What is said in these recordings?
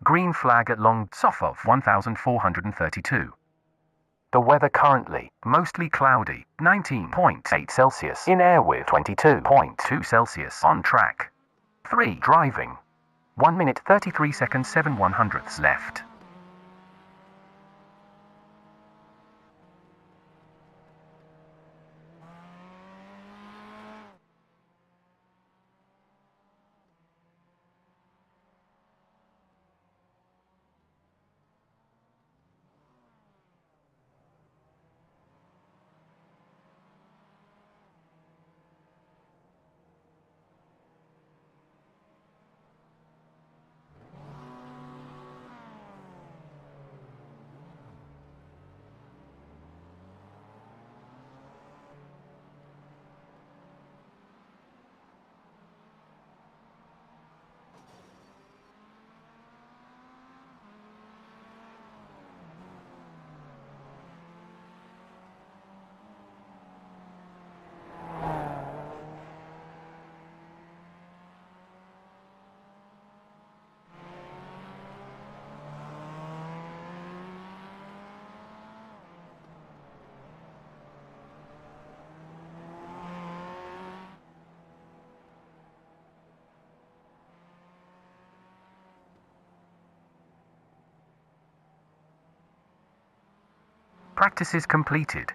Green flag at long SOF of 1432. The weather currently, mostly cloudy, 19.8 Celsius in air with 22.2 Celsius on track. 3. Driving. 1 minute 33 seconds 7/100ths left. Practice is completed.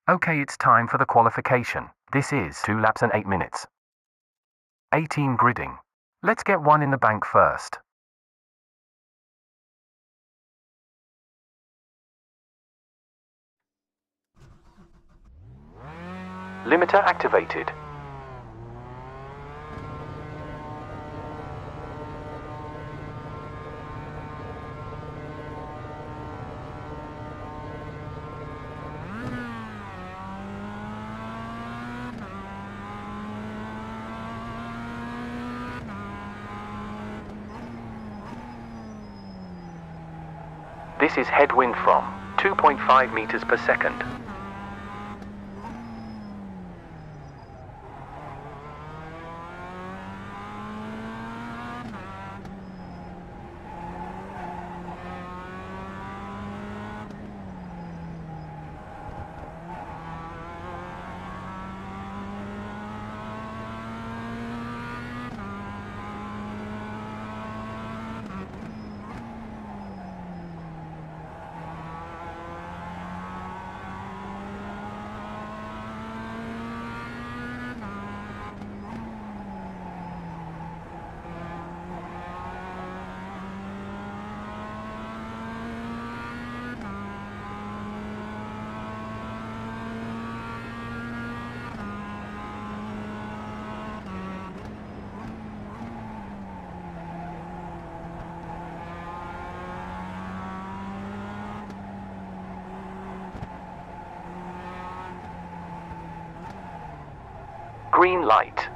Okay, it's time for the qualification. This is 2 laps and 8 minutes. 18 gridding. Let's get one in the bank first. Limiter activated. This is headwind from 2.5 meters per second. Green light.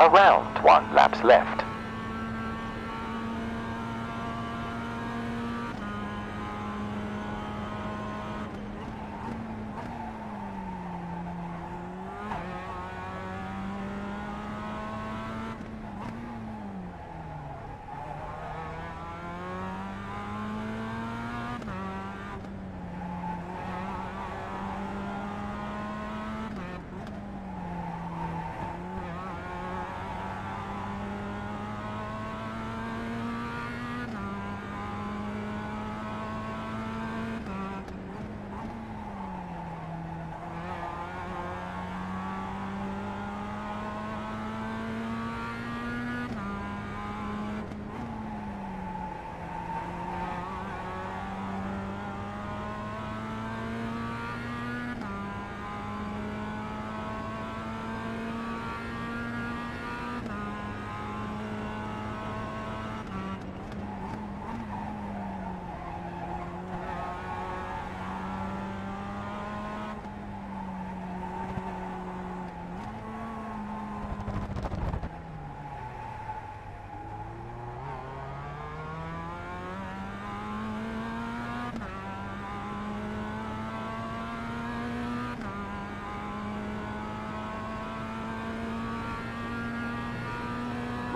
Around 1 laps left.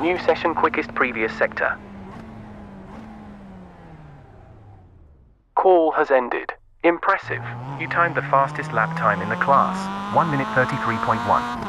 New session quickest previous sector. Call has ended. Impressive. You timed the fastest lap time in the class. 1 minute 33.1.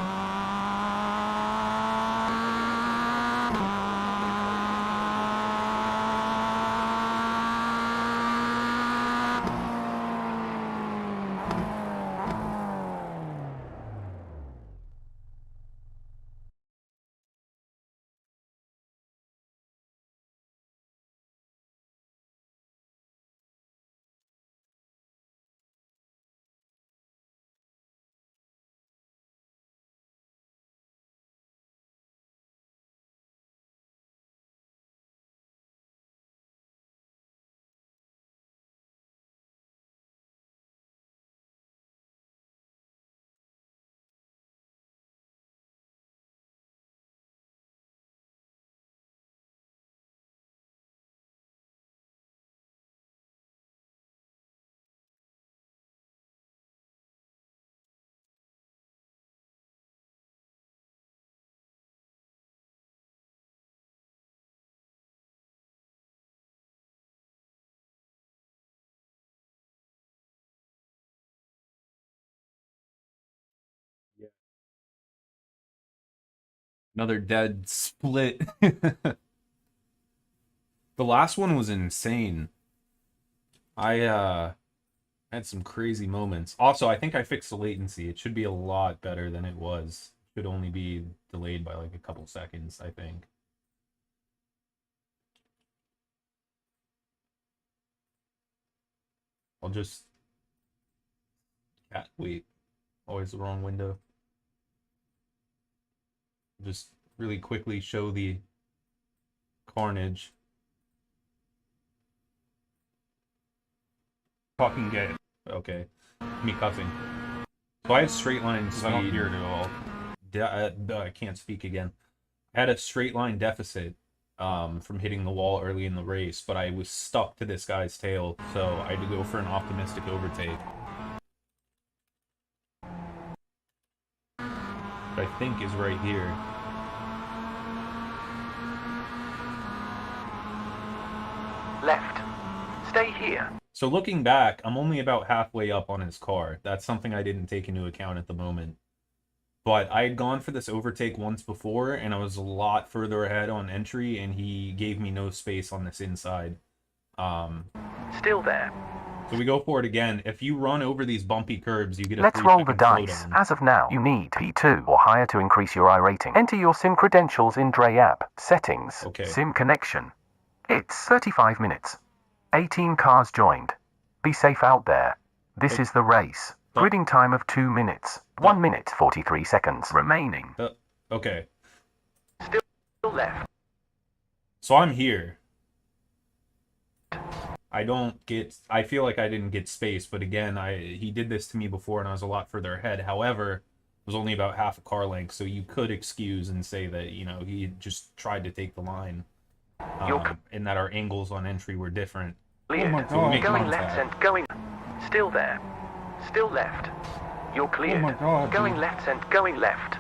Another dead split. The last one was insane. I had some crazy moments. Also, I think I fixed the latency. It should be a lot better than it was. It should only be delayed by like a couple seconds, I think. I'll just wait. Always the wrong window. Just really quickly show the carnage. Fucking gay. Okay. Me cussing. So I had straight line speed. I don't hear it at all. I can't speak again. I had a straight line deficit from hitting the wall early in the race, but I was stuck to this guy's tail, so I had to go for an optimistic overtake. Which I think is right here. Left. Stay here. So looking back, I'm only about halfway up on his car. That's something I didn't take into account at the moment. But I had gone for this overtake once before, and I was a lot further ahead on entry, and he gave me no space on this inside. Still there. So we go for it again. If you run over these bumpy curbs, you get a Let's 3 roll the second dice. slowdown. As of now, you need P2 or higher to increase your iRating. Enter your SIM credentials in Dre app. Settings. Okay. SIM connection. It's 35 minutes. 18 cars joined. Be safe out there. This is the race. Gridding time of 2 minutes. 1 minute 43 seconds remaining. Okay. Still left. So I'm here. I feel like I didn't get space, but again, he did this to me before and I was a lot further ahead. However, was only about half a car length, so you could excuse and say that, you know, he just tried to take the line, and that our angles on entry were different. Cleared. my So we God. make Going contact. left and going. Still there. Still left. You're cleared. Oh my God, Going dude. left and going left.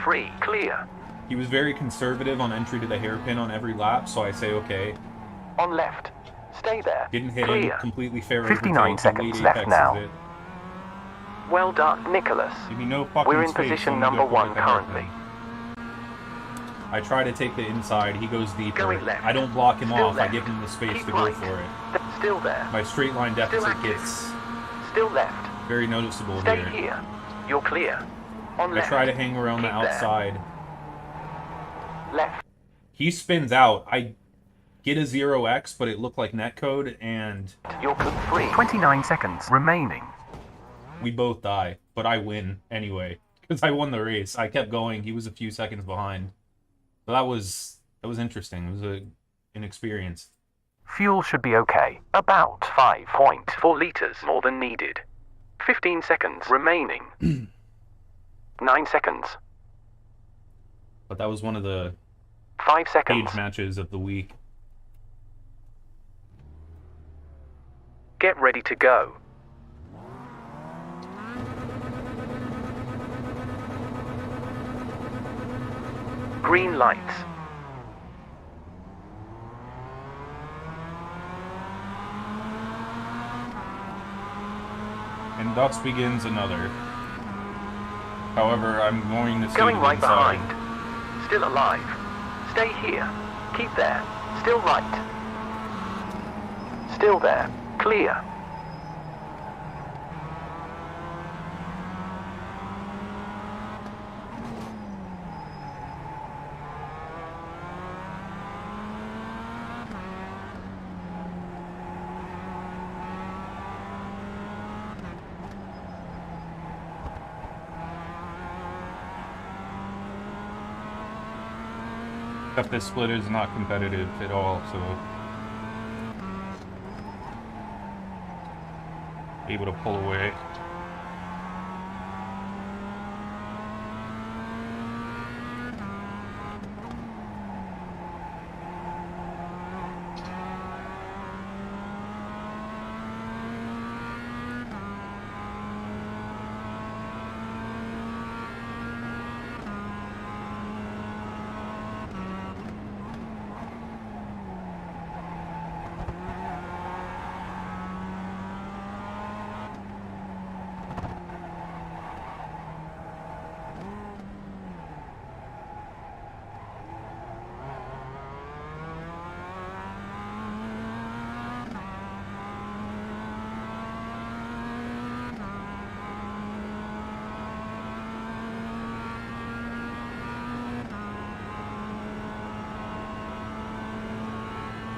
Free. Clear. He was very conservative on entry to the hairpin on every lap, so I say okay. On left. Stay there. Didn't hit Clear. him, completely fair 59 overtake, seconds late left apexes now. it. Well done, Nicholas. Give me no fucking We're in space, position I'm number good one with the currently. hairpin. I try to take the inside, he goes deeper. Going left. I don't block him Still off, I left. give him the space Keep to go right. for it. Still there. My straight line deficit active. gets Still left. very noticeable Stay here. here. You're clear. On I left. try to hang around the Keep there. outside. Left. He spins out. I get a 0x, but it looked like netcode, and You're free. 29 seconds remaining. we both die. But I win anyway, because I won the race. I kept going. He was a few seconds behind. So that was interesting. It was an experience. Fuel should be okay. About 5.4 liters more than needed. 15 seconds remaining. 9 seconds. But that was one of the 5 seconds. cage matches of the week. Get ready to go. Green lights. And thus begins another. However, I'm going to stay Going to the right inside. behind. Still alive. Stay here. Keep there. Still right. Still there. Clear. Except this split is not competitive at all, so able to pull away.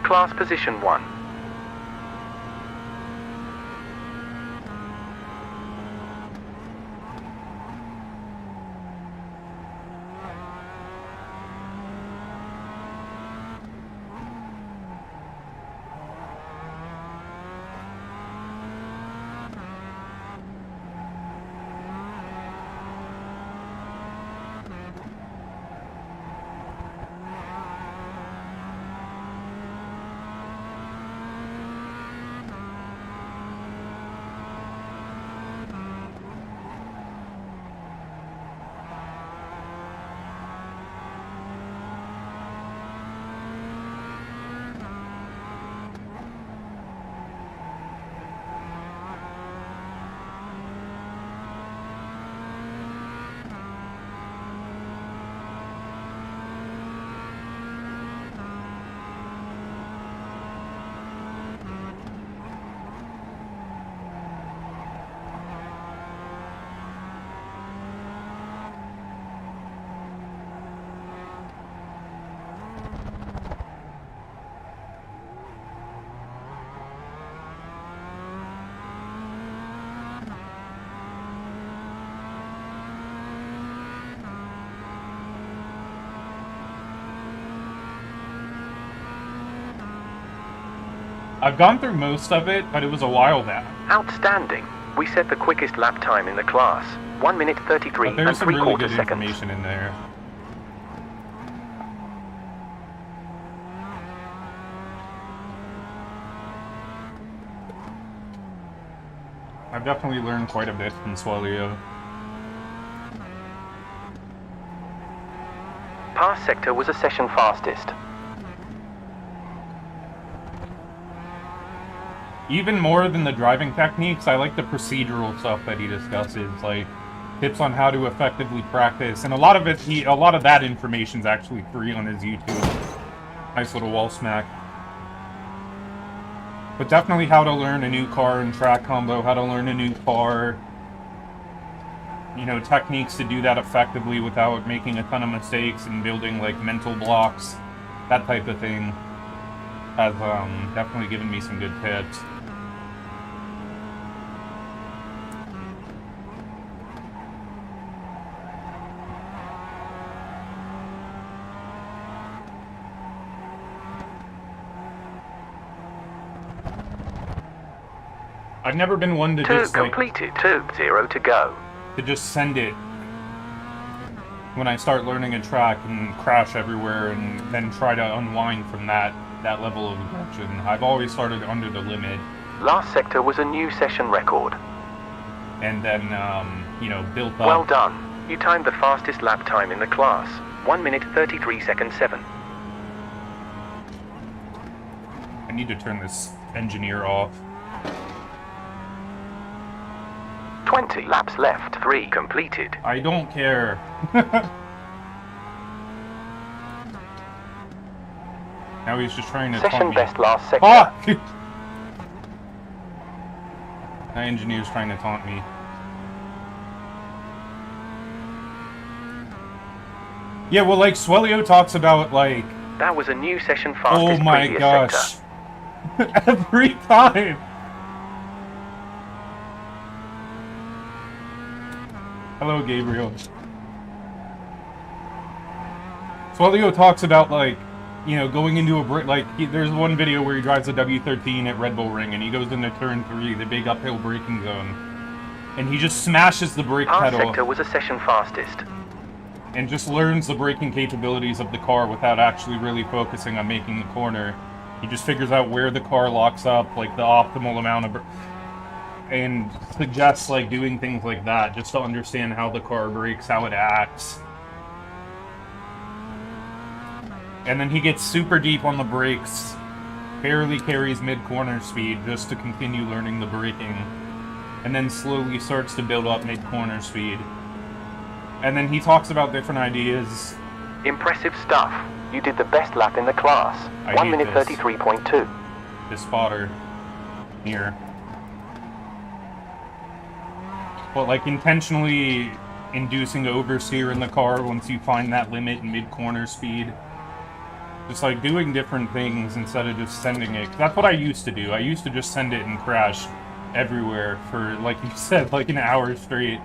Class position 1. I've gone through most of it, but it was a while back. Outstanding. We set the quickest lap time in the class, 1 minute 33 But there's and some really 3/4 good seconds. information in there. I've definitely learned quite a bit from Swelio. Pass sector was a session fastest. Even more than the driving techniques, I like the procedural stuff that he discusses, like tips on how to effectively practice, and a lot of that information is actually free on his YouTube. Nice little wall smack. But definitely how to learn a new car and track combo, how to learn a new car, you know, techniques to do that effectively without making a ton of mistakes and building like mental blocks, that type of thing has definitely given me some good tips. I've never been one to just like completed, 2-0 to go. to just send it when I start learning a track and crash everywhere and then try to unwind from that level of aggression. I've always started under the limit Last sector was a new session record. and then you know, built up. Well done. You timed the fastest lap time in the class, 1 minute 33 seconds 7. I need to turn this engineer off. 20 laps left, 3 completed. I don't care. Now he's just trying to Session taunt me. best last sector. Fuck! That engineer's trying to taunt me. Yeah, well, like, Swelio talks about, like... That was a new session Oh fastest my previous gosh. sector. Every time! Hello, Gabriel. Swelio talks about, like, you know, going into a break, like, there's one video where he drives a W13 at Red Bull Ring, and he goes into turn 3, the big uphill braking zone, and he just smashes the brake Pass pedal, sector was a session fastest. and just learns the braking capabilities of the car without actually really focusing on making the corner. He just figures out where the car locks up, like, the optimal amount of... and suggests, like, doing things like that, just to understand how the car brakes, how it acts. And then he gets super deep on the brakes, barely carries mid-corner speed just to continue learning the braking, and then slowly starts to build up mid-corner speed. And then he talks about different ideas. Impressive stuff. You did the best lap in the class, I 1 hate minute this. 33.2. This spotter here. But like intentionally inducing oversteer in the car once you find that limit in mid-corner speed. Just like doing different things instead of just sending it. 'Cause that's what I used to do. I used to just send it and crash everywhere for, like you said, like an hour straight.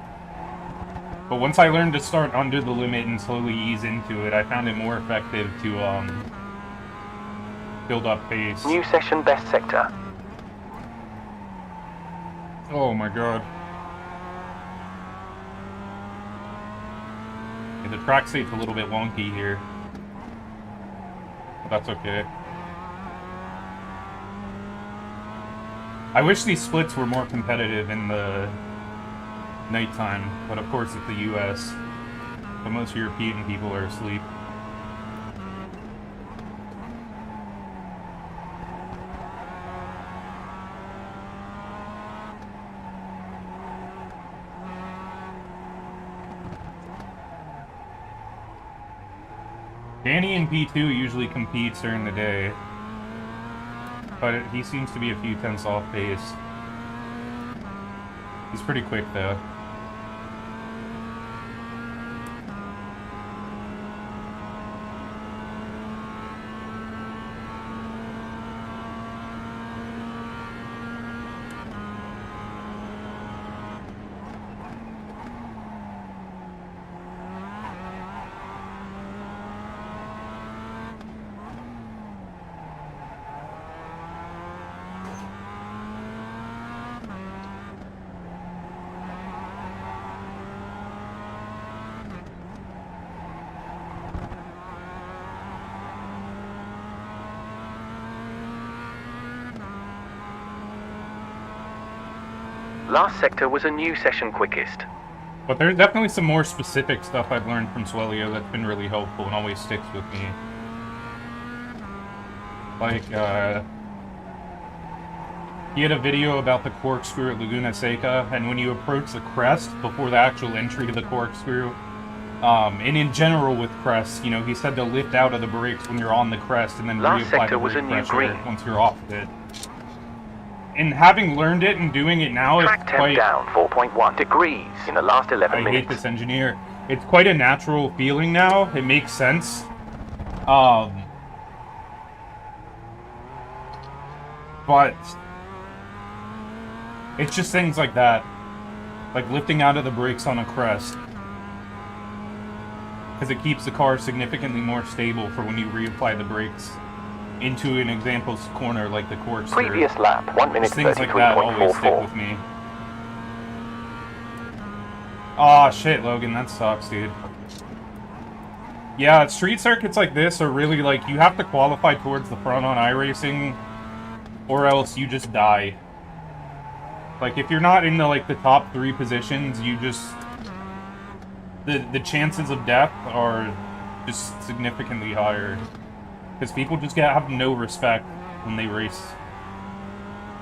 But once I learned to start under the limit and slowly ease into it, I found it more effective to build up pace. New session best sector. Oh my god. Yeah, the track state's a little bit wonky here. But that's okay. I wish these splits were more competitive in the nighttime, but of course it's the US, but most European people are asleep. Danny in P2 usually competes during the day, but he seems to be a few tenths off pace. He's pretty quick though. Last sector was a new session quickest. But there's definitely some more specific stuff I've learned from Swelio that's been really helpful and always sticks with me. Like, he had a video about the corkscrew at Laguna Seca, and when you approach the crest before the actual entry to the corkscrew, and in general with crests, you know, he said to lift out of the brakes when you're on the crest and then reapply the brake pressure once you're off of it. And having learned it and doing it now, Track it's temp quite... down 4.1 degrees in the last 11 minutes. I hate this engineer. It's quite a natural feeling now. It makes sense. But it's just things like that. Like lifting out of the brakes on a crest. Because it keeps the car significantly more stable for when you reapply the brakes into an example's corner like the corkscrew. Previous lap, 1 minute 33.44. Things like that always stick with me. Aw, shit, Logan, that sucks, dude. Yeah, street circuits like this are really like, you have to qualify towards the front on iRacing, or else you just die. Like, if you're not in the, like, the top 3 positions, you just... The chances of death are just significantly higher. Because people just have no respect when they race.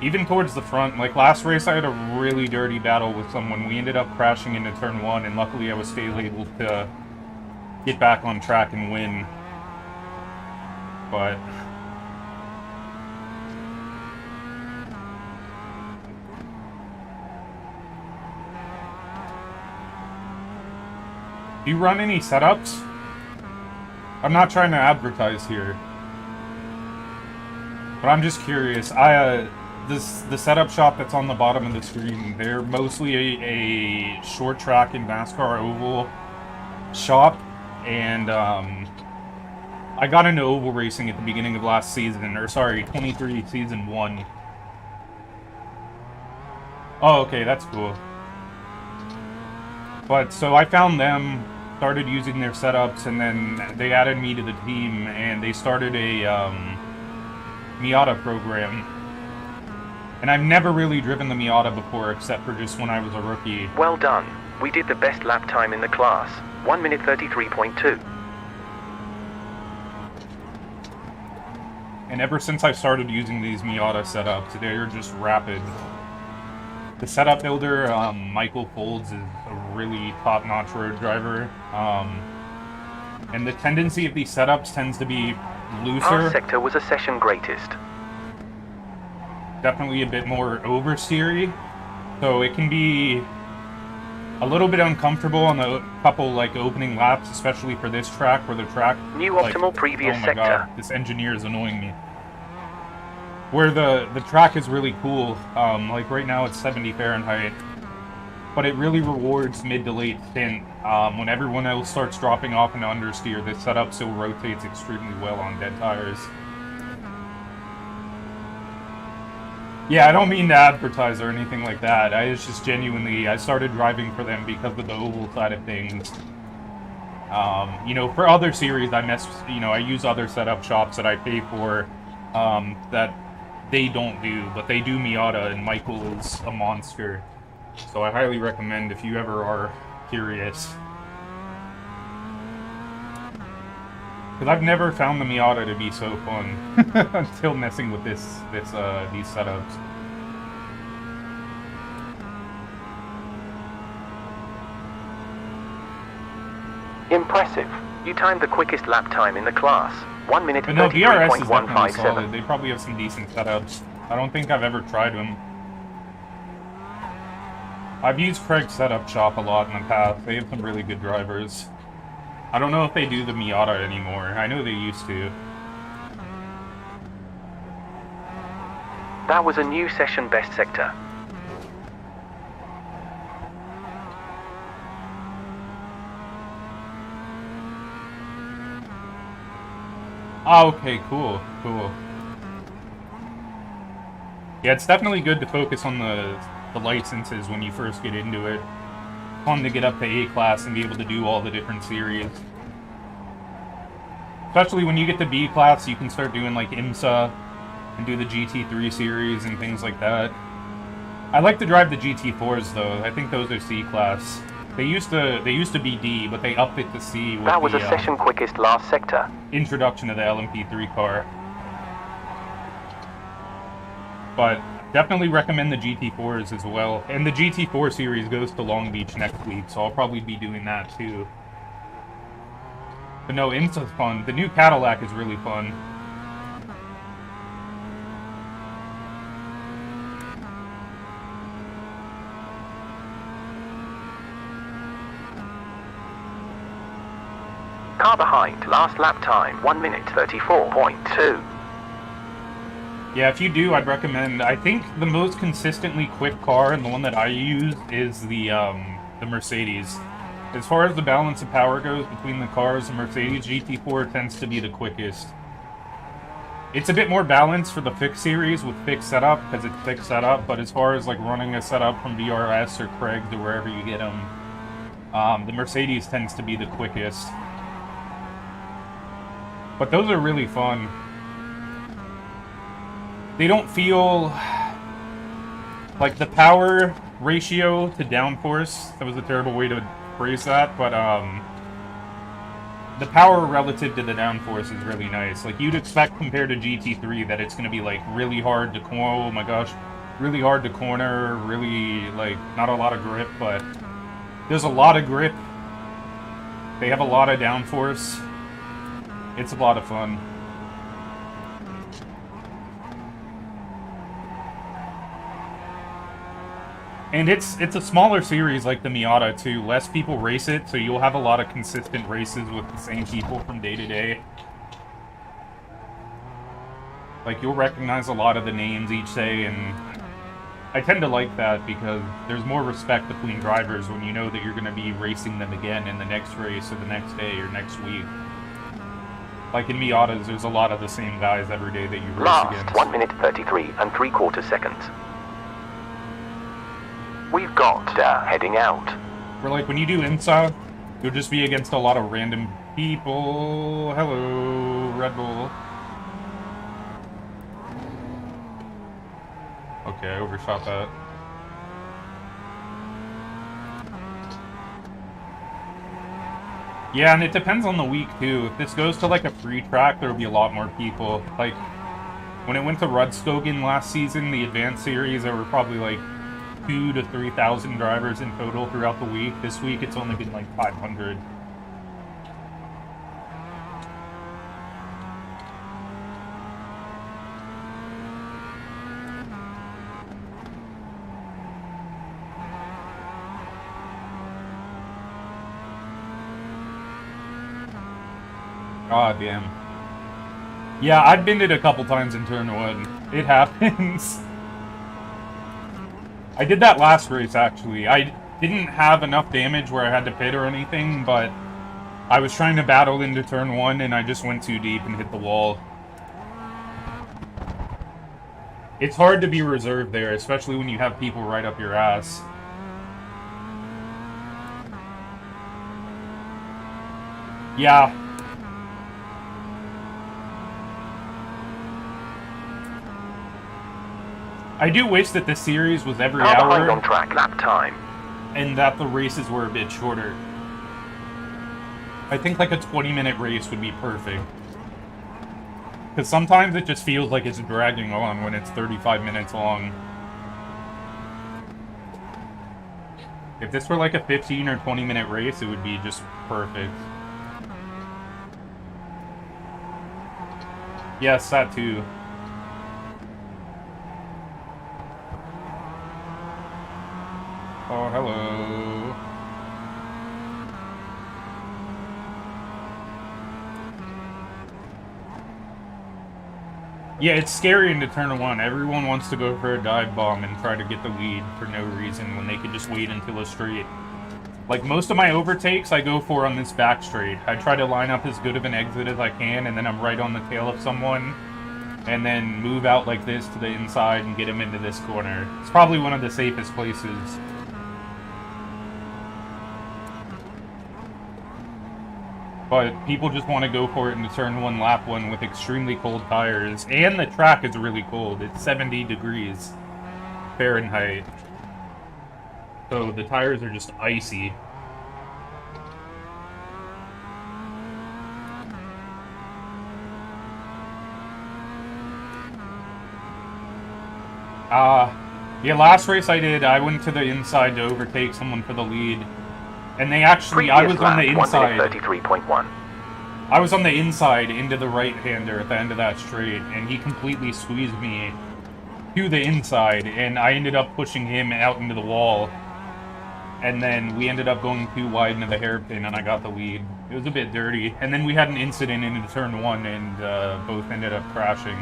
Even towards the front. Like, last race I had a really dirty battle with someone. We ended up crashing into turn 1, and luckily I was still able to get back on track and win. But... do you run any setups? I'm not trying to advertise here, but I'm just curious. The setup shop that's on the bottom of the screen, they're mostly a short track and NASCAR oval shop, and I got into oval racing at the beginning of last season, or sorry, 23 season 1. Oh, okay, that's cool. But so I found them, started using their setups, and then they added me to the team, and they started a Miata program. And I've never really driven the Miata before, except for just when I was a rookie. Well done. We did the best lap time in the class, 1 minute 33.2. And ever since I started using these Miata setups, they're just rapid. The setup builder, Michael Folds, is a really top-notch road driver. And the tendency of these setups tends to be looser. Our sector was a session greatest. Definitely a bit more oversteery. So it can be a little bit uncomfortable on a couple like opening laps, especially for this track where the track... New optimal previous sector. God, this engineer is annoying me. Where the track is really cool, like right now it's 70 Fahrenheit, but it really rewards mid to late stint. When everyone else starts dropping off into understeer, this setup still rotates extremely well on dead tires. Yeah, I don't mean to advertise or anything like that. It's just genuinely, I started driving for them because of the oval side of things. You know, for other series, I use other setup shops that I pay for, that they don't do, but they do Miata, and Michael is a monster. So I highly recommend if you ever are curious. Because I've never found the Miata to be so fun until messing with these setups. Impressive. You timed the quickest lap time in the class. 1 minute But no, DRS is definitely 33.157. solid. They probably have some decent setups. I don't think I've ever tried them. I've used Craig's setup shop a lot in the past. They have some really good drivers. I don't know if they do the Miata anymore. I know they used to. That was a new session best sector. Oh, okay, cool. Yeah, it's definitely good to focus on the licenses when you first get into it. Fun to get up to A-class and be able to do all the different series. Especially when you get to B-class, you can start doing like IMSA and do the GT3 series and things like that. I like to drive the GT4s though. I think those are C-class. They used to be D, but they upped it to C with That was the a session quickest last sector. introduction of the LMP3 car. But definitely recommend the GT4s as well. And the GT4 series goes to Long Beach next week, so I'll probably be doing that too. But no, IMSA's fun. The new Cadillac is really fun. Car behind, last lap time, 1 minute 34.2. Yeah, if you do, I'd recommend. I think the most consistently quick car, and the one that I use, is the Mercedes. As far as the balance of power goes between the cars, the Mercedes GT4 tends to be the quickest. It's a bit more balanced for the fixed series with fixed setup, because it's fixed setup, but as far as like running a setup from DRS or Craig's or wherever you get them, the Mercedes tends to be the quickest. But those are really fun. They don't feel like the power ratio to downforce. That was a terrible way to phrase that, but the power relative to the downforce is really nice. Like you'd expect compared to GT3 that it's going to be like really hard to oh my gosh, really hard to corner, really like not a lot of grip, but there's a lot of grip. They have a lot of downforce. It's a lot of fun. And it's a smaller series like the Miata too. Less people race it, so you'll have a lot of consistent races with the same people from day to day. Like you'll recognize a lot of the names each day, and I tend to like that because there's more respect between drivers when you know that you're going to be racing them again in the next race or the next day or next week. Like in Miatas, there's a lot of the same guys every day that you race against. 1 minute 33 3/4 seconds. We've got heading out. Where like when you do IMSA, you'll just be against a lot of random people. Hello, Red Bull. Okay, I overshot that. Yeah, and it depends on the week too. If this goes to like a free track, there'll be a lot more people. Like when it went to Rudskogen last season, the Advanced Series, there were probably like 2,000 to 3,000 drivers in total throughout the week. This week, it's only been like 500. God damn. Yeah, I've been it a couple times in turn 1. It happens. I did that last race, actually. I didn't have enough damage where I had to pit or anything, but I was trying to battle into turn 1, and I just went too deep and hit the wall. It's hard to be reserved there, especially when you have people right up your ass. Yeah. I do wish that this series was every hour on track, lap time, and that the races were a bit shorter. I think like a 20-minute race would be perfect. Because sometimes it just feels like it's dragging on when it's 35 minutes long. If this were like a 15 or 20-minute race, it would be just perfect. Yes, that too. Oh, hello. Yeah, it's scary into turn 1. Everyone wants to go for a dive bomb and try to get the lead for no reason when they could just wait until a straight. Like, most of my overtakes I go for on this back straight. I try to line up as good of an exit as I can, and then I'm right on the tail of someone, and then move out like this to the inside and get him into this corner. It's probably one of the safest places. But people just want to go for it in the turn 1, lap 1 with extremely cold tires. And the track is really cold. It's 70 degrees. Fahrenheit. So the tires are just icy. Yeah, last race I did, I went to the inside to overtake someone for the lead. And they actually, I was on the inside. 33.1. I was on the inside into the right-hander at the end of that straight, and he completely squeezed me to the inside, and I ended up pushing him out into the wall. And then we ended up going too wide into the hairpin, and I got the lead. It was a bit dirty. And then we had an incident into turn 1, and both ended up crashing.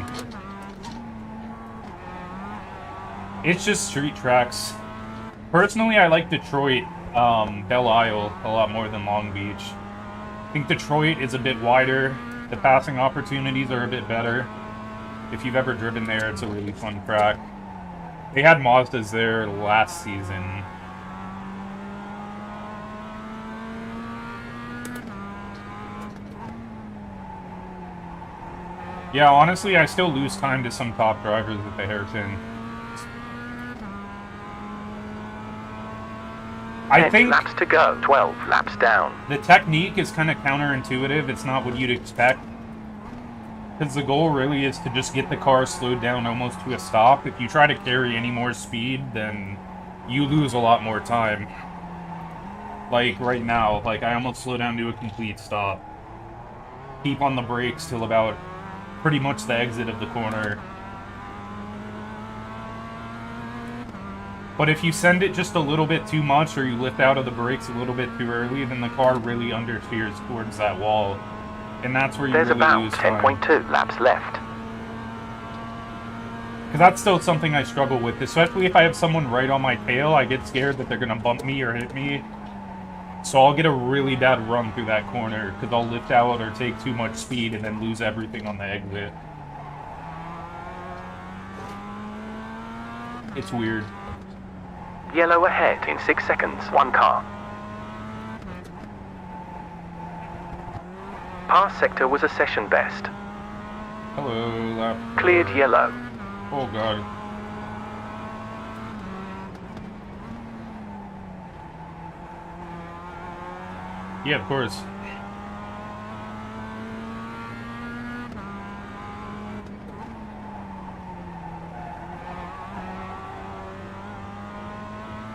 It's just street tracks. Personally, I like Detroit, Belle Isle a lot more than Long Beach. I think Detroit is a bit wider. The passing opportunities are a bit better. If you've ever driven there, it's a really fun track. They had Mazdas there last season. Yeah, honestly, I still lose time to some top drivers at the hairpin. I think laps to go, 12 laps down. The technique is kind of counterintuitive. It's not what you'd expect. Because the goal really is to just get the car slowed down almost to a stop. If you try to carry any more speed, then you lose a lot more time. Like right now, like I almost slow down to a complete stop. Keep on the brakes till about pretty much the exit of the corner. But if you send it just a little bit too much, or you lift out of the brakes a little bit too early, then the car really understeers towards that wall. And that's where you really lose time. There's about 10.2 laps left. Because that's still something I struggle with, especially if I have someone right on my tail. I get scared that they're going to bump me or hit me. So I'll get a really bad run through that corner, because I'll lift out or take too much speed and then lose everything on the exit. It's weird. Yellow ahead in 6 seconds, one car. Pass sector was a session best. Hello, lap. Cleared yellow. Oh god. Yeah, of course.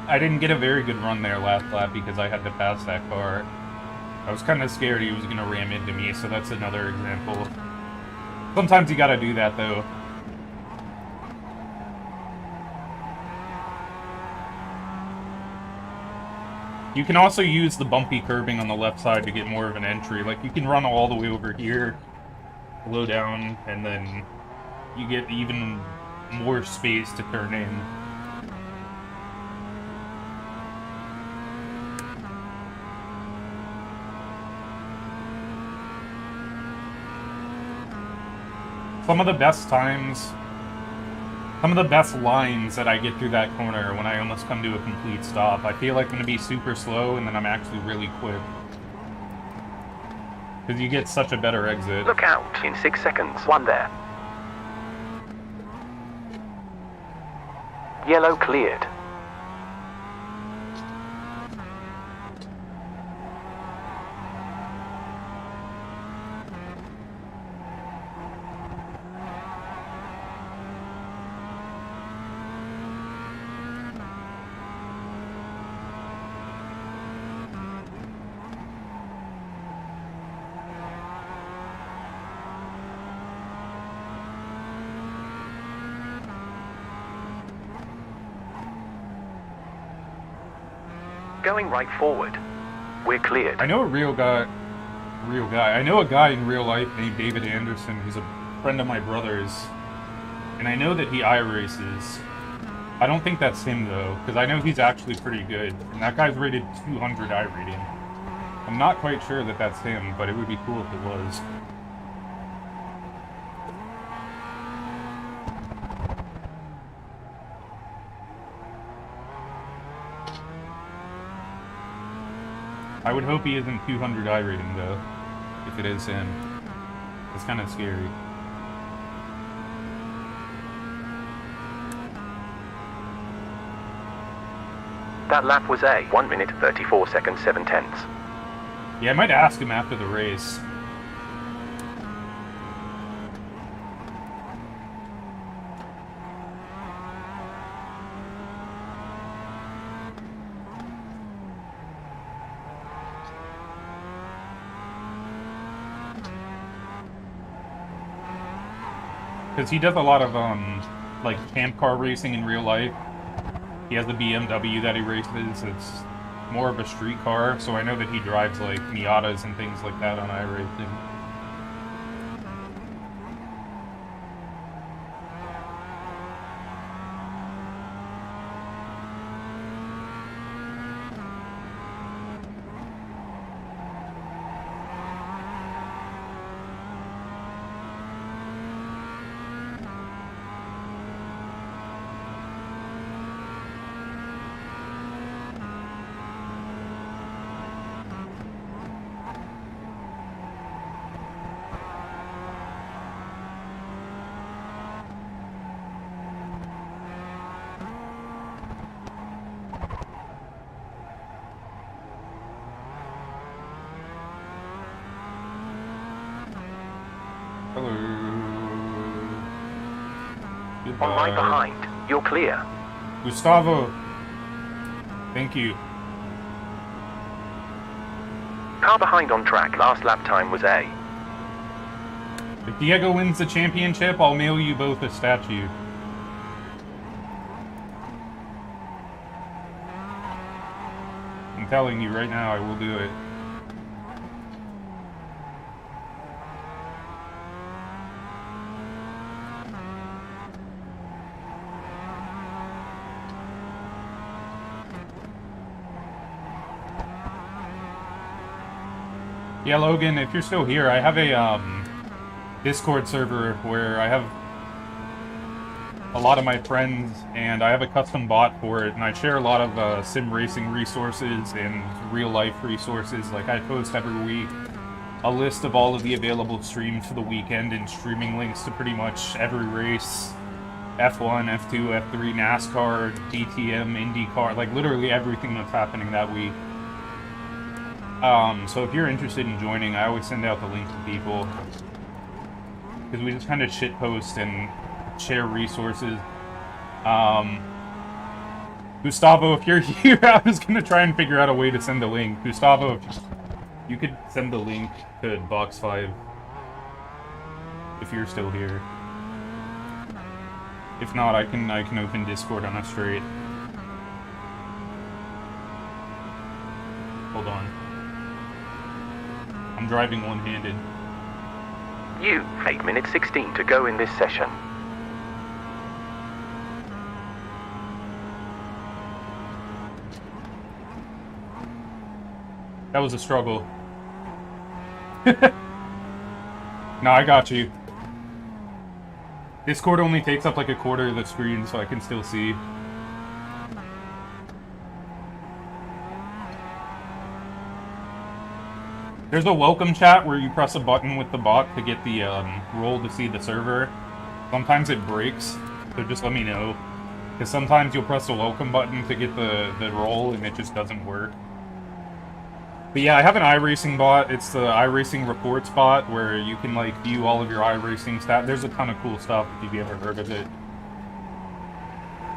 I didn't get a very good run there last lap because I had to pass that car. I was kind of scared he was going to ram into me, so that's another example. Sometimes you gotta do that, though. You can also use the bumpy curbing on the left side to get more of an entry. Like, you can run all the way over here, slow down, and then you get even more space to turn in. Some of the best times, some of the best lines that I get through that corner when I almost come to a complete stop. I feel like I'm going to be super slow, and then I'm actually really quick. Because you get such a better exit. Look out, in 6 seconds, one there. Yellow cleared. Going right forward. We're cleared. I know a real guy. I know a guy in real life named David Anderson. He's a friend of my brother's. And I know that he iRaces. I don't think that's him, though, because I know he's actually pretty good. And that guy's rated 200 iRating. I'm not quite sure that that's him, but it would be cool if it was. I would hope he isn't 200 iRating, though, if it is him. It's kind of scary. That lap was a 1 minute 34 seconds 7 tenths. Yeah, I might ask him after the race. Because he does a lot of, like, camp car racing in real life. He has the BMW that he races. It's more of a street car, so I know that he drives, like, Miatas and things like that on iRacing. Hello. Goodbye. On right behind. You're clear. Gustavo. Thank you. Car behind on track. Last lap time was a. If Diego wins the championship, I'll mail you both a statue. I'm telling you right now, I will do it. Yeah, Logan, if you're still here, I have a Discord server where I have a lot of my friends, and I have a custom bot for it, and I share a lot of sim racing resources and real-life resources. Like, I post every week a list of all of the available streams for the weekend and streaming links to pretty much every race. F1, F2, F3, NASCAR, DTM, IndyCar, like literally everything that's happening that week. So if you're interested in joining, I always send out the link to people, because we just kind of shitpost and share resources. Gustavo, if you're here, I was going to try and figure out a way to send a link. Gustavo, if you could send the link to Box 5, if you're still here. If not, I can open Discord on a straight. Hold on. I'm driving one-handed. You, 8 minutes 16 to go in this session. That was a struggle. No, I got you. Discord only takes up like a quarter of the screen, so I can still see. There's a welcome chat where you press a button with the bot to get the role to see the server. Sometimes it breaks, so just let me know. Because sometimes you'll press the welcome button to get the role and it just doesn't work. But yeah, I have an iRacing bot. It's the iRacing reports bot where you can like view all of your iRacing stats. There's a ton of cool stuff if you've ever heard of it.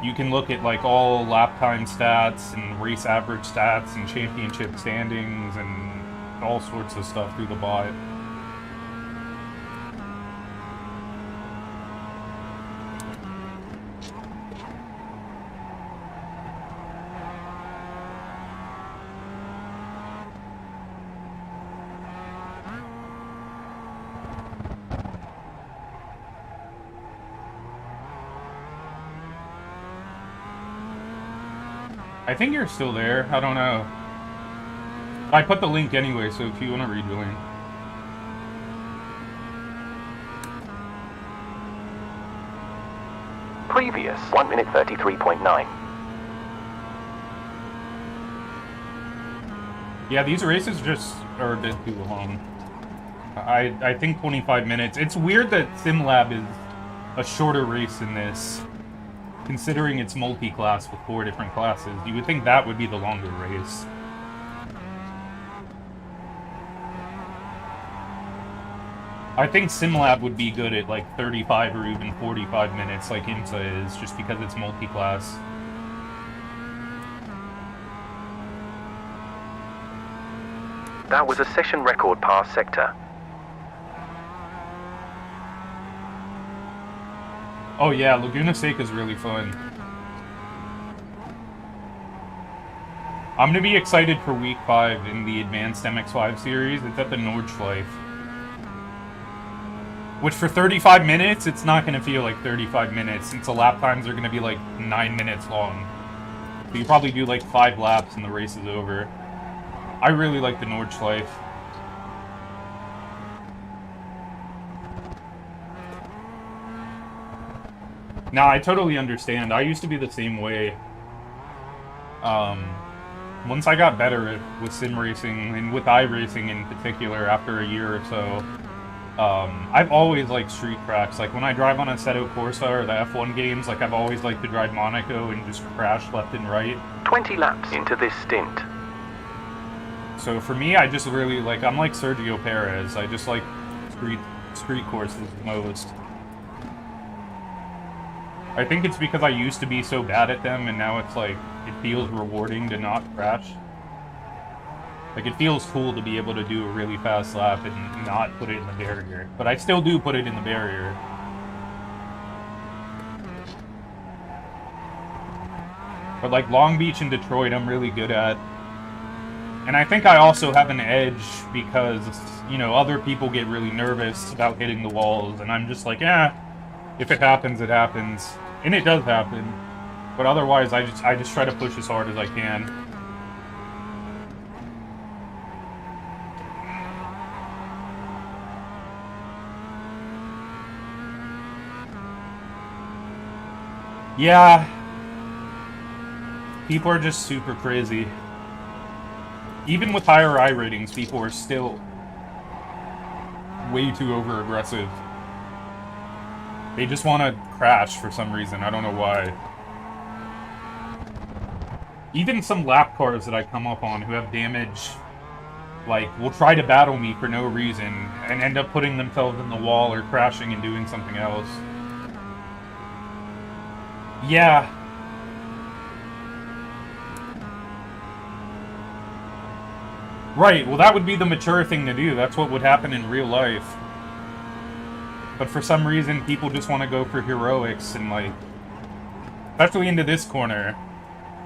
You can look at like all lap time stats and race average stats and championship standings and all sorts of stuff through the bot. I think you're still there. I don't know. I put the link anyway, so if you want to rejoin. Previous 1 minute 33.9. Yeah, these races just are a bit too long. I think 25 minutes. It's weird that SimLab is a shorter race than this. considering it's multi-class with 4 different classes, you would think that would be the longer race. I think SimLab would be good at like 35 or even 45 minutes like IMSA is, just because it's multi-class. That was a session record pass sector. Oh yeah, Laguna Seca is really fun. I'm gonna be excited for week 5 in the advanced MX-5 series. It's at the Nordschleife. Which for 35 minutes, it's not gonna feel like 35 minutes, since the lap times are gonna be like 9 minutes long. So you probably do like 5 laps and the race is over. I really like the Nordschleife. Nah, I totally understand. I used to be the same way. Once I got better with sim racing, and with iRacing in particular, after a year or so, I've always liked street tracks. Like, when I drive on Assetto Corsa or the F1 games, like, I've always liked to drive Monaco and just crash left and right. 20 laps into this stint. So for me, I just really like, I'm like Sergio Perez. I just like street courses the most. I think it's because I used to be so bad at them, and now it's like, it feels rewarding to not crash. Like, it feels cool to be able to do a really fast lap and not put it in the barrier. But I still do put it in the barrier. But like Long Beach and Detroit, I'm really good at. And I think I also have an edge because, you know, other people get really nervous about hitting the walls, and I'm just like, if it happens, it happens. And it does happen. But otherwise, I just try to push as hard as I can. Yeah. People are just super crazy. Even with higher I ratings, people are still way too over-aggressive. They just want to crash for some reason. I don't know why. Even some lap cars that I come up on who have damage, like, will try to battle me for no reason and end up putting themselves in the wall or crashing and doing something else. Yeah. Right, well that would be the mature thing to do. That's what would happen in real life. But for some reason, people just want to go for heroics and, like, especially into this corner.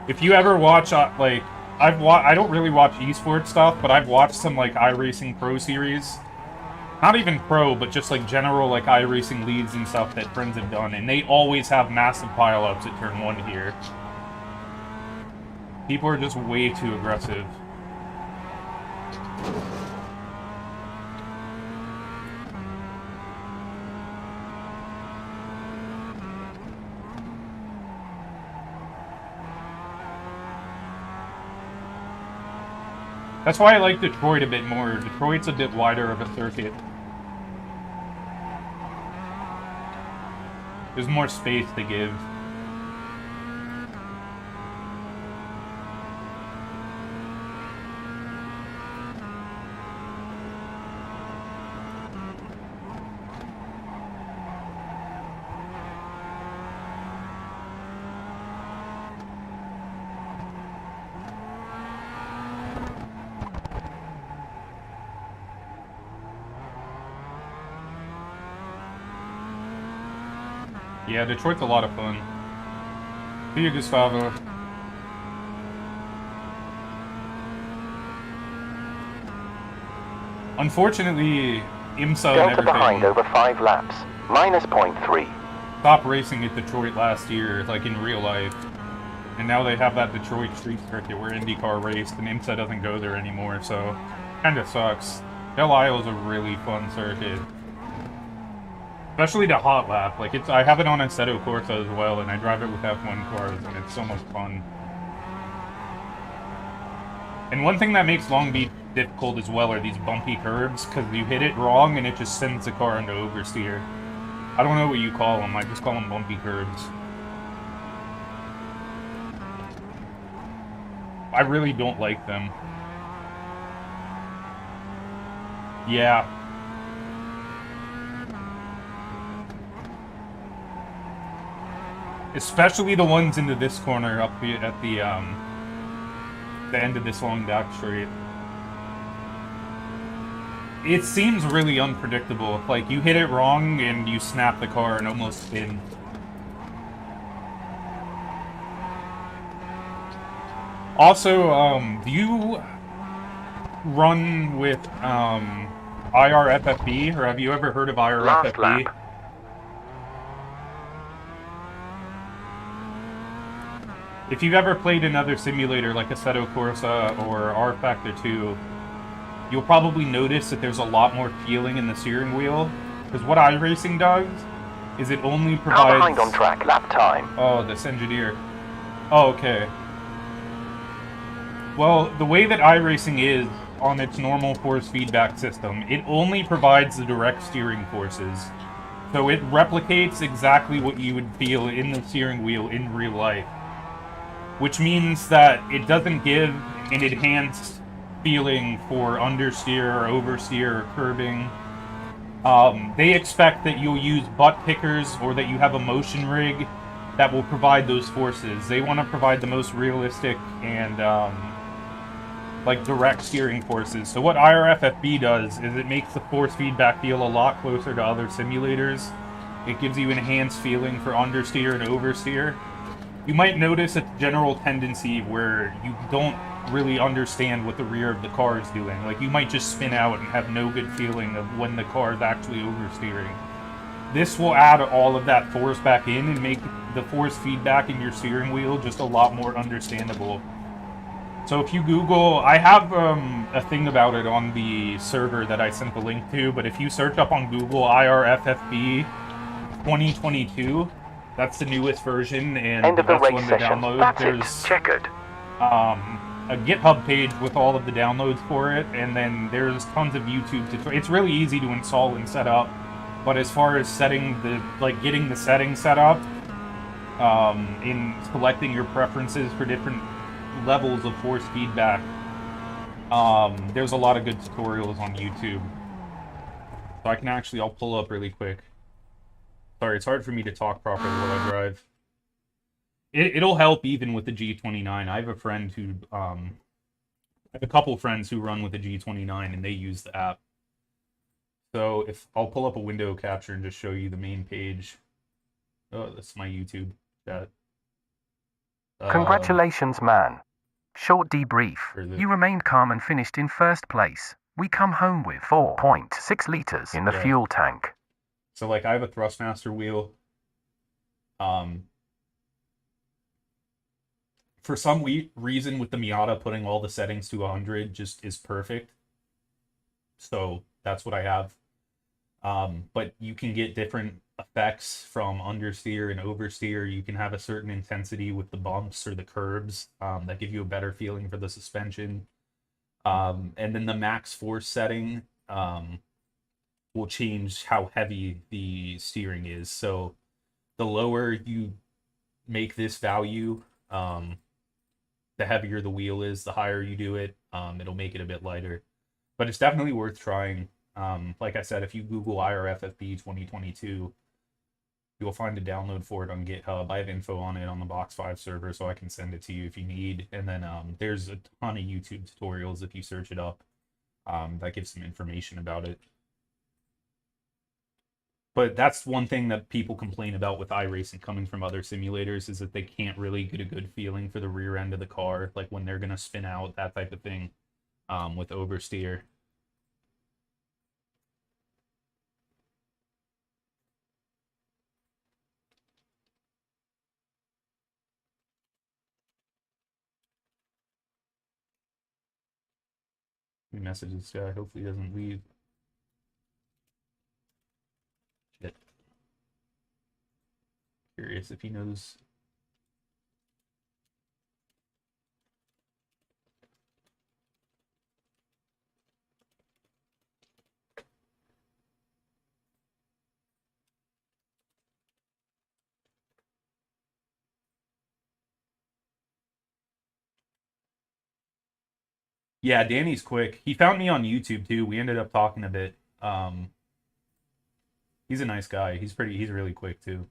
If you ever watch, like, I don't really watch esports stuff, but I've watched some, like, iRacing Pro series. Not even pro, but just, like, general, like, iRacing leads and stuff that friends have done, and they always have massive pileups at turn 1 here. People are just way too aggressive. That's why I like Detroit a bit more. Detroit's a bit wider of a circuit. There's more space to give. Yeah, Detroit's a lot of fun. See you, Gustavo. Unfortunately, IMSA Delta and everything behind over 5 laps. Minus 0.3. stopped racing at Detroit last year, like in real life. And now they have that Detroit street circuit where IndyCar raced, and IMSA doesn't go there anymore, so kinda sucks. Belle Isle is a really fun circuit. Especially the hot lap. Like, I have it on Assetto Corsa as well, and I drive it with F1 cars, and it's so much fun. And one thing that makes Long Beach difficult as well are these bumpy curves, because you hit it wrong and it just sends the car into oversteer. I don't know what you call them, I just call them bumpy curves. I really don't like them. Yeah. Especially the ones into this corner up at the end of this long back straight. It seems really unpredictable. Like, you hit it wrong and you snap the car and almost spin. Also, do you run with iRFFB, or have you ever heard of Last iRFFB? lap. If you've ever played another simulator like Assetto Corsa or R Factor 2, you'll probably notice that there's a lot more feeling in the steering wheel. Because what iRacing does is it only Car provides... behind on track, lap time. Oh, this engineer. Oh, okay. Well, the way that iRacing is on its normal force feedback system, it only provides the direct steering forces. So it replicates exactly what you would feel in the steering wheel in real life. Which means that it doesn't give an enhanced feeling for understeer or oversteer or curbing. They expect that you'll use butt pickers or that you have a motion rig that will provide those forces. They want to provide the most realistic and like direct steering forces. So what iRFFB does is it makes the force feedback feel a lot closer to other simulators. It gives you enhanced feeling for understeer and oversteer. You might notice a general tendency where you don't really understand what the rear of the car is doing. Like, you might just spin out and have no good feeling of when the car is actually oversteering. This will add all of that force back in and make the force feedback in your steering wheel just a lot more understandable. So if you Google, I have a thing about it on the server that I sent the link to, but if you search up on Google iRFFB 2022, that's the newest version, and End of the that's race one to session. download. That's There's it. Checkered. a GitHub page with all of the downloads for it, and then there's tons of YouTube tutorials. It's really easy to install and set up, but as far as setting getting the settings set up, in selecting your preferences for different levels of force feedback, there's a lot of good tutorials on YouTube. So I'll pull up really quick. Sorry, it's hard for me to talk properly while I drive. It'll help even with the G29. I have a friend who, I have a couple friends who run with the G29 and they use the app. So if I'll pull up a window capture and just show you the main page. Oh, that's my YouTube chat. Congratulations, man. Short debrief. Where is it? You remained calm and finished in first place. We come home with 4.6 liters in the fuel tank. So, like, I have a Thrustmaster wheel. For some reason, with the Miata, putting all the settings to 100 just is perfect. So that's what I have. But you can get different effects from understeer and oversteer. You can have a certain intensity with the bumps or the curbs that give you a better feeling for the suspension. And then the max force setting will change how heavy the steering is. So the lower you make this value, the heavier the wheel is, the higher you do it, it'll make it a bit lighter. But it's definitely worth trying. Like I said, if you Google iRFFB 2022, you'll find a download for it on GitHub. I have info on it on the Box 5 server, so I can send it to you if you need. And then there's a ton of YouTube tutorials if you search it up that gives some information about it. But that's one thing that people complain about with iRacing coming from other simulators is that they can't really get a good feeling for the rear end of the car, like when they're going to spin out, that type of thing, with oversteer. We message this guy, hopefully he doesn't leave. Shit. Curious if he knows. Yeah, Danny's quick. He found me on YouTube too. We ended up talking a bit. He's a nice guy. He's really quick too.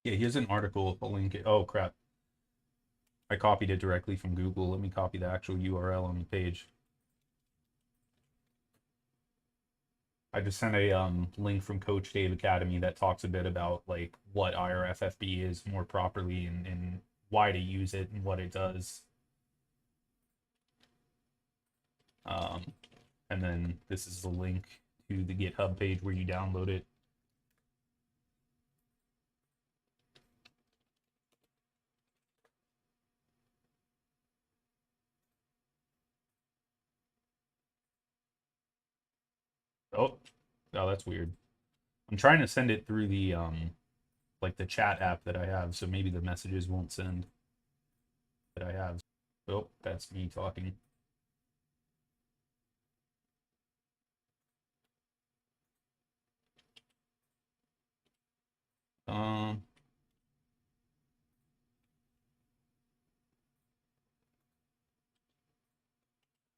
Yeah, here's an article. I'll link it. Oh crap. I copied it directly from Google. Let me copy the actual URL on the page. I just sent a link from Coach Dave Academy that talks a bit about like what IRFFB is more properly and why to use it and what it does. And then this is the link to the GitHub page where you download it. Oh, that's weird. I'm trying to send it through the like the chat app that I have, so maybe the messages won't send that I have. Oh, that's me talking. Um.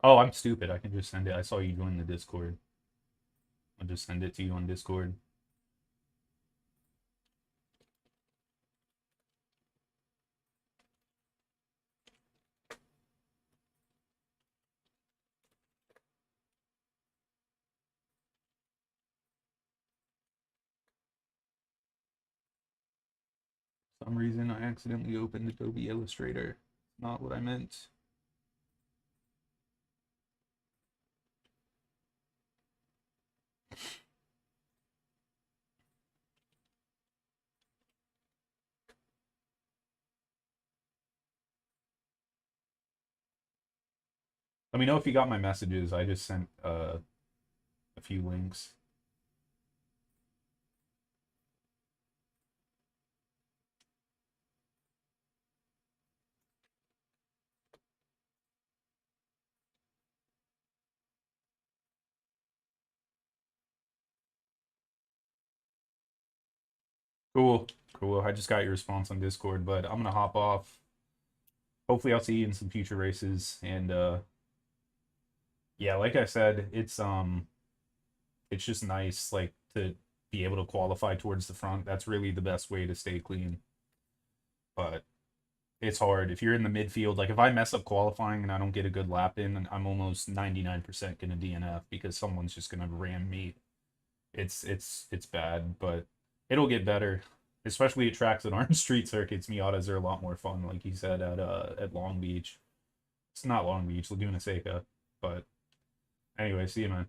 Oh, I'm stupid. I can just send it. I saw you join the Discord. I'll just send it to you on Discord. For some reason, I accidentally opened Adobe Illustrator. Not what I meant. Let me know if you got my messages. I just sent a few links. Cool. Cool. I just got your response on Discord, but I'm gonna hop off. Hopefully I'll see you in some future races. And yeah, like I said, it's just nice like to be able to qualify towards the front. That's really the best way to stay clean. But it's hard. If you're in the midfield, like if I mess up qualifying and I don't get a good lap in, I'm almost 99% gonna DNF because someone's just gonna ram me. It's bad, but it'll get better. Especially at tracks that aren't street circuits, Miatas are a lot more fun, like you said at Long Beach. It's not Long Beach, Laguna Seca. But anyway, see you, man.